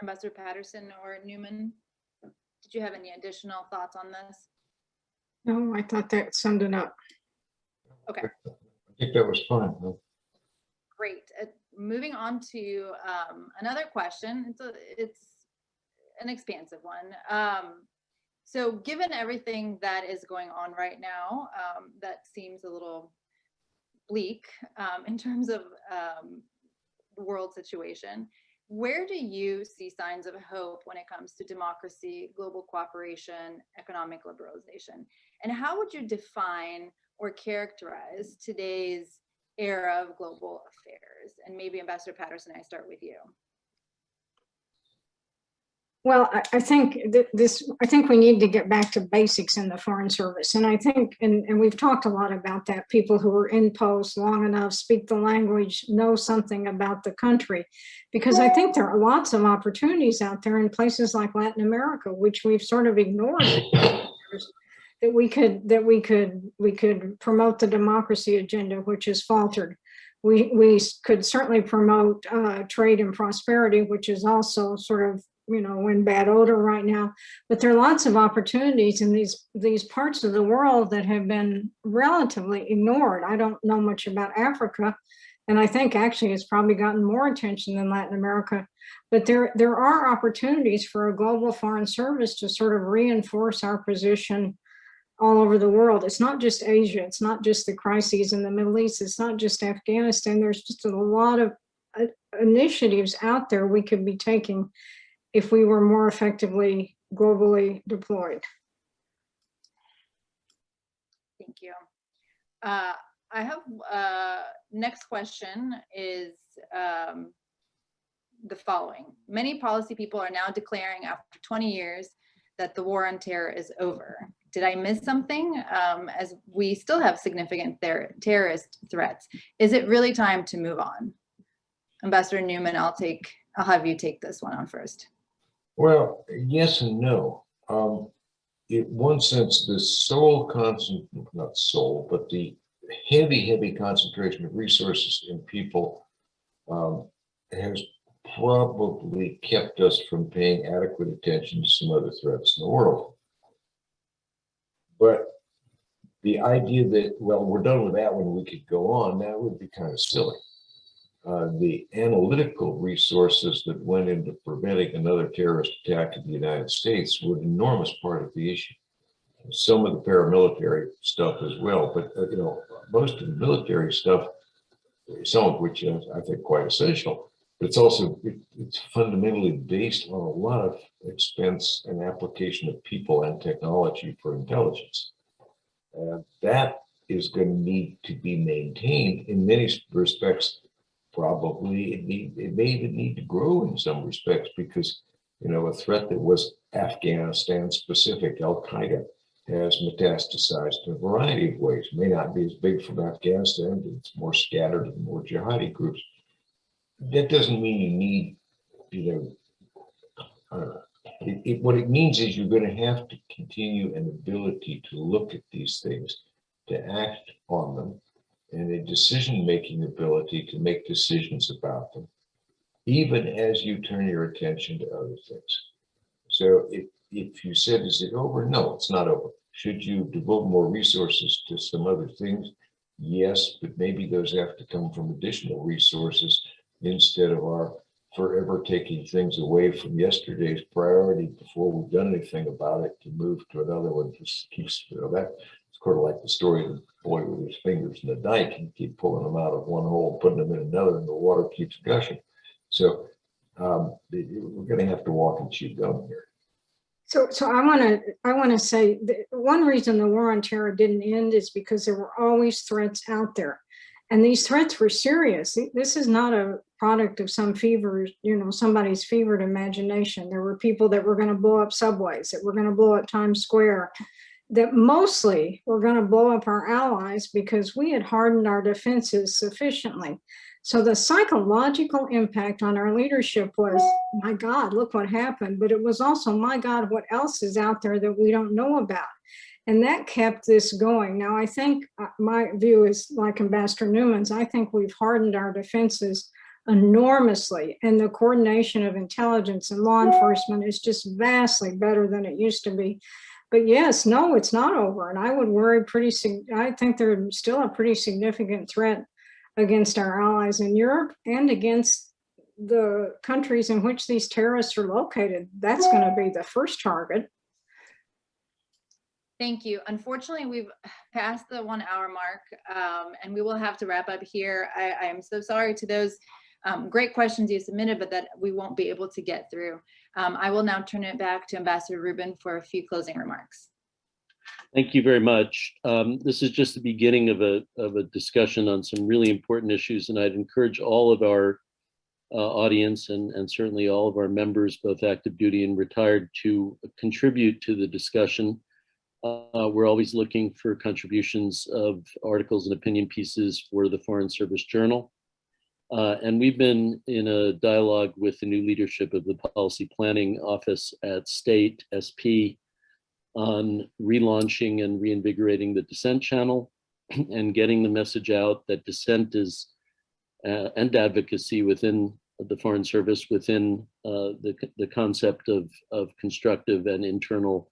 Ambassador Patterson or Newman, did you have any additional thoughts on this? No, I thought that summed it up. Okay, I think that was fine. great. Moving on to another question. It's an expansive one. So given everything that is going on right now, that seems a little bleak in terms of the world situation, where do you see signs of hope when it comes to democracy, global cooperation, economic liberalization? And how would you define or characterize today's era of global affairs? And maybe Ambassador Patterson, I start with you. Well, I think I think we need to get back to basics in the Foreign Service. And I think, and we've talked a lot about that, people who are in post long enough, speak the language, know something about the country, because I think there are lots of opportunities out there in places like Latin America, which we've sort of ignored, that we could promote the democracy agenda, which has faltered. We could certainly promote trade and prosperity, which is also sort of, you know, in bad odor right now. But there are lots of opportunities in these parts of the world that have been relatively ignored. I don't know much about Africa, and I think actually it's probably gotten more attention than Latin America. But there are opportunities for a global foreign service to sort of reinforce our position all over the world. It's not just Asia, it's not just the crises in the Middle East, it's not just Afghanistan. There's just a lot of initiatives out there we could be taking if we were more effectively globally deployed. Thank you. I have next question is the following. Many policy people are now declaring after 20 years that the war on terror is over. Did I miss something? As we still have significant terrorist threats, is it really time to move on? Ambassador Newman, I'll have you take this one on first. Well, yes and no. In one sense, the but the heavy concentration of resources in people has probably kept us from paying adequate attention to some other threats in the world. But the idea that, well, we're done with that one, we could go on, that would be kind of silly. The analytical resources that went into preventing another terrorist attack in the United States were an enormous part of the issue. Some of the paramilitary stuff as well, but you know, most of the military stuff, some of which I think quite essential, but it's fundamentally based on a lot of expense and application of people and technology for intelligence. That is going to need to be maintained in many respects. Probably it may even need to grow in some respects, because, you know, a threat that was Afghanistan specific, Al-Qaeda, has metastasized in a variety of ways. It may not be as big from Afghanistan, but it's more scattered and more jihadi groups. That doesn't mean you need, you know, I don't know. What it means is you're going to have to continue an ability to look at these things, to act on them, and a decision-making ability to make decisions about them, even as you turn your attention to other things. So if you said, is it over? No, it's not over. Should you devote more resources to some other things? Yes, but maybe those have to come from additional resources instead of our forever taking things away from yesterday's priority before we've done anything about it to move to another one. Just keeps, you know, that it's sort of like the story of the boy with his fingers in the dike, and keep pulling them out of one hole and putting them in another, and the water keeps gushing. So we're going to have to walk and chew gum here. So I want to say that one reason the war on terror didn't end is because there were always threats out there, and these threats were serious. This is not a product of some fever, you know, somebody's fevered imagination. There were people that were going to blow up subways, that were going to blow up Times Square, that mostly were going to blow up our allies because we had hardened our defenses sufficiently. So the psychological impact on our leadership was, my God, look what happened. But it was also, my God, what else is out there that we don't know about? And that kept this going. Now, I think my view is like Ambassador Newman's. I think we've hardened our defenses enormously, and the coordination of intelligence and law enforcement is just vastly better than it used to be. But yes, no, it's not over, and I would worry I think there's still a pretty significant threat against our allies in Europe and against the countries in which these terrorists are located. That's going to be the first target. Thank you. Unfortunately, we've passed the 1 hour mark, and we will have to wrap up here. I am so sorry to those great questions you submitted, but that we won't be able to get through. I will now turn it back to Ambassador Rubin for a few closing remarks. Thank you very much. This is just the beginning of a discussion on some really important issues, and I'd encourage all of our audience and certainly all of our members, both active duty and retired, to contribute to the discussion. We're always looking for contributions of articles and opinion pieces for the Foreign Service Journal. And we've been in a dialogue with the new leadership of the Policy Planning Office at State, SP, on relaunching and reinvigorating the dissent channel and getting the message out that dissent is and advocacy within the Foreign Service, within the concept of constructive and internal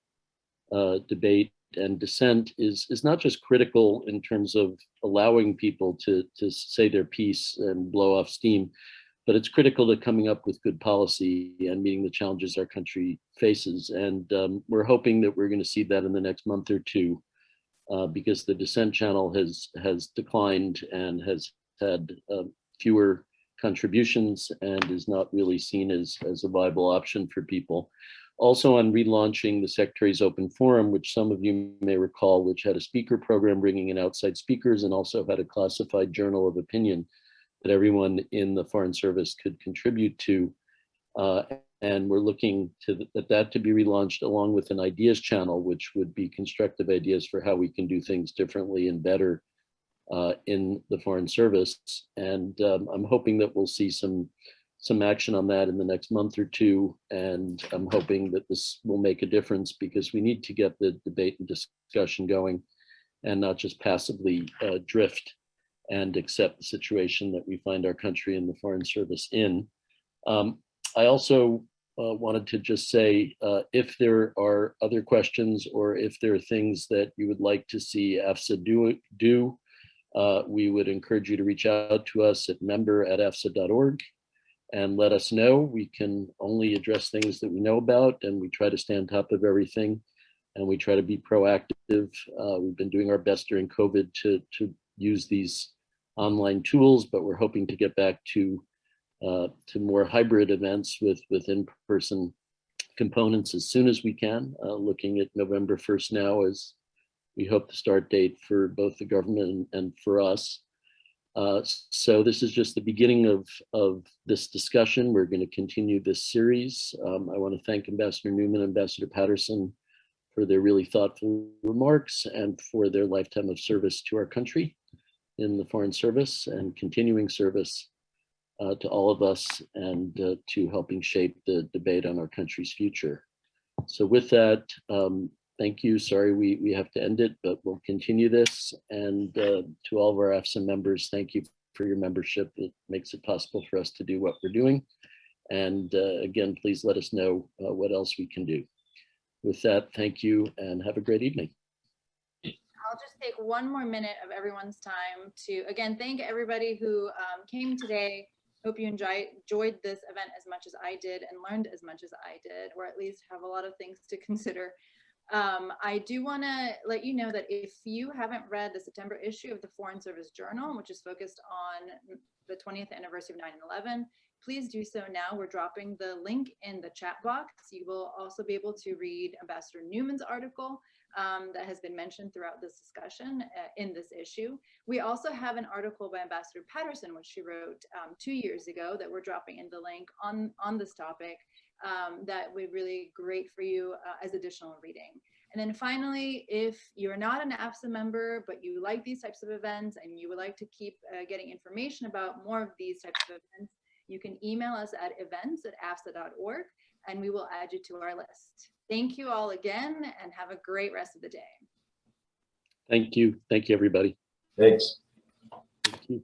debate and dissent is not just critical in terms of allowing people to say their piece and blow off steam, but it's critical to coming up with good policy and meeting the challenges our country faces. And we're hoping that we're going to see that in the next month or two, because the dissent channel has declined and has had fewer contributions and is not really seen as a viable option for people. Also on relaunching the Secretary's Open Forum, which some of you may recall, which had a speaker program bringing in outside speakers and also had a classified journal of opinion that everyone in the Foreign Service could contribute to. And we're looking at that to be relaunched along with an ideas channel, which would be constructive ideas for how we can do things differently and better in the Foreign Service. And I'm hoping that we'll see some action on that in the next month or two. And I'm hoping that this will make a difference, because we need to get the debate and discussion going and not just passively drift and accept the situation that we find our country and the Foreign Service in. I also wanted to just say, if there are other questions or if there are things that you would like to see AFSA do, we would encourage you to reach out to us at member@afsa.org and let us know. We can only address things that we know about, and we try to stay on top of everything, and we try to be proactive. We've been doing our best during COVID to use these online tools, but we're hoping to get back to more hybrid events with in-person components as soon as we can, looking at November 1st now as we hope the start date for both the government and for us. So this is just the beginning of this discussion. We're going to continue this series. I want to thank Ambassador Newman and Ambassador Patterson for their really thoughtful remarks and for their lifetime of service to our country in the Foreign Service and continuing service to all of us and to helping shape the debate on our country's future. So with that, thank you. Sorry, we have to end it, but we'll continue this. And to all of our AFSA members, thank you for your membership. It makes it possible for us to do what we're doing. And again, please let us know what else we can do. With that, thank you and have a great evening. I'll just take one more minute of everyone's time to, again, thank everybody who came today. Hope you enjoyed this event as much as I did and learned as much as I did, or at least have a lot of things to consider. I do want to let you know that if you haven't read the September issue of the Foreign Service Journal, which is focused on the 20th anniversary of 9/11, please do so now. We're dropping the link in the chat box. You will also be able to read Ambassador Newman's article that has been mentioned throughout this discussion in this issue. We also have an article by Ambassador Patterson, which she wrote 2 years ago, that we're dropping in the link on this topic. That would be really great for you as additional reading. And then finally, if you're not an AFSA member, but you like these types of events and you would like to keep getting information about more of these types of events, you can email us at events@afsa.org and we will add you to our list. Thank you all again and have a great rest of the day. Thank you. Thank you, everybody. Thanks. Thank you.